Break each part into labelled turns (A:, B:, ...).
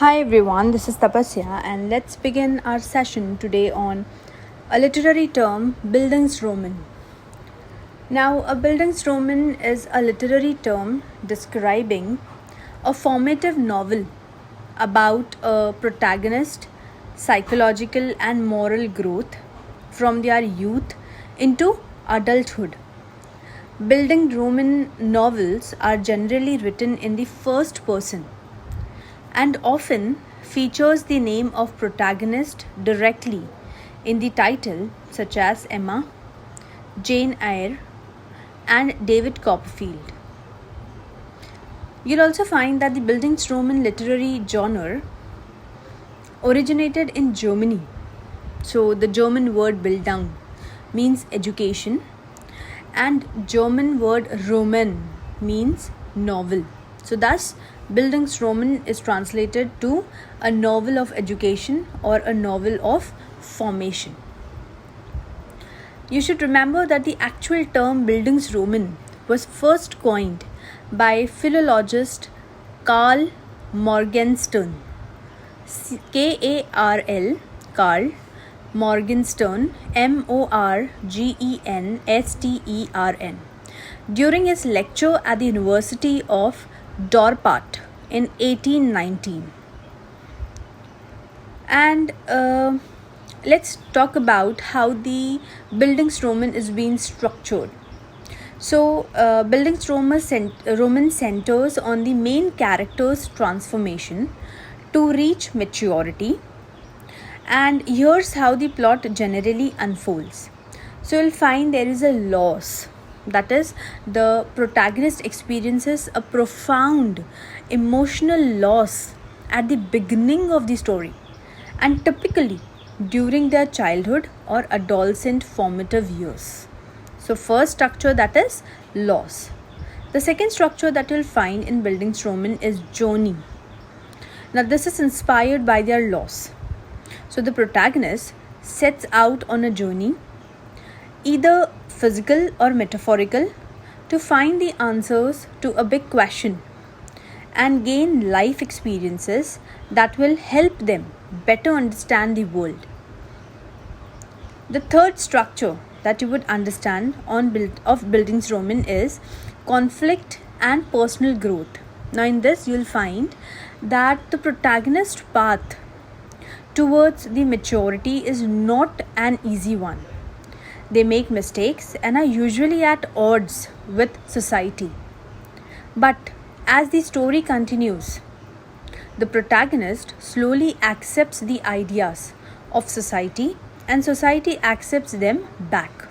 A: Hi everyone, this is Tapasya, and let's begin our session today on a literary term, Bildungsroman. Now, a Bildungsroman is a literary term describing a formative novel about a protagonist, psychological and moral growth from their youth into adulthood. Bildungsroman novels are generally written in the first person and often features the name of protagonist directly in the title, such as Emma, Jane Eyre, and David Copperfield. You'll also find that the Bildungsroman literary genre originated in Germany. So the German word Bildung means education, and German word Roman means novel. So thus Bildungsroman is translated to a novel of education or a novel of formation. You should remember that the actual term Bildungsroman was first coined by philologist Karl Morgenstern. Karl Morgenstern, Morgenstern, during his lecture at the University of Dorpat in 1819. And let's talk about how the Bildungsroman is being structured. So, Bildungsroman centers on the main character's transformation to reach maturity. And here's how the plot generally unfolds. So, you'll find there is a loss. That is, the protagonist experiences a profound emotional loss at the beginning of the story, and typically during their childhood or adolescent formative years. So, first structure, that is loss. The second structure that you'll find in Bildungsroman is journey. Now, this is inspired by their loss. So, the protagonist sets out on a journey, either physical or metaphorical, to find the answers to a big question and gain life experiences that will help them better understand the world. The third structure that you would understand of Bildungsroman is conflict and personal growth. Now, in this, you'll find that the protagonist path towards the maturity is not an easy one. They make mistakes and are usually at odds with society. But as the story continues, the protagonist slowly accepts the ideas of society and society accepts them back.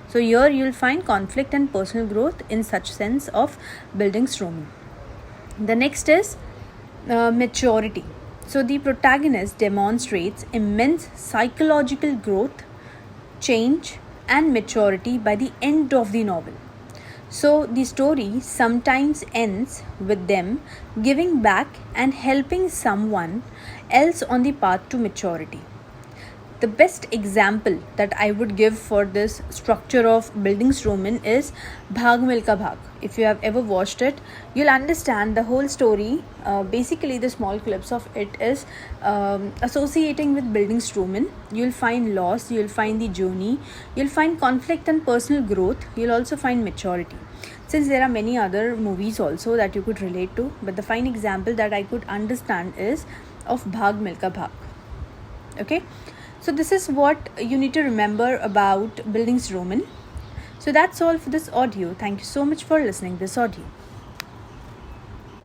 A: So here you'll find conflict and personal growth in such sense of Bildungsroman. The next is maturity. So the protagonist demonstrates immense psychological growth, change, and maturity by the end of the novel. So the story sometimes ends with them giving back and helping someone else on the path to maturity. The best example that I would give for this structure of Bildungsroman is Bhag Milkha Bhag. If you have ever watched it, you'll understand the whole story. Basically, the small clips of it is associating with Bildungsroman. You'll find loss, you'll find the journey, you'll find conflict and personal growth, you'll also find maturity. Since there are many other movies also that you could relate to, but the fine example that I could understand is of Bhag Milkha Bhag. Okay. So this is what you need to remember about Bildungsroman. So that's all for this audio. Thank you so much for listening this audio.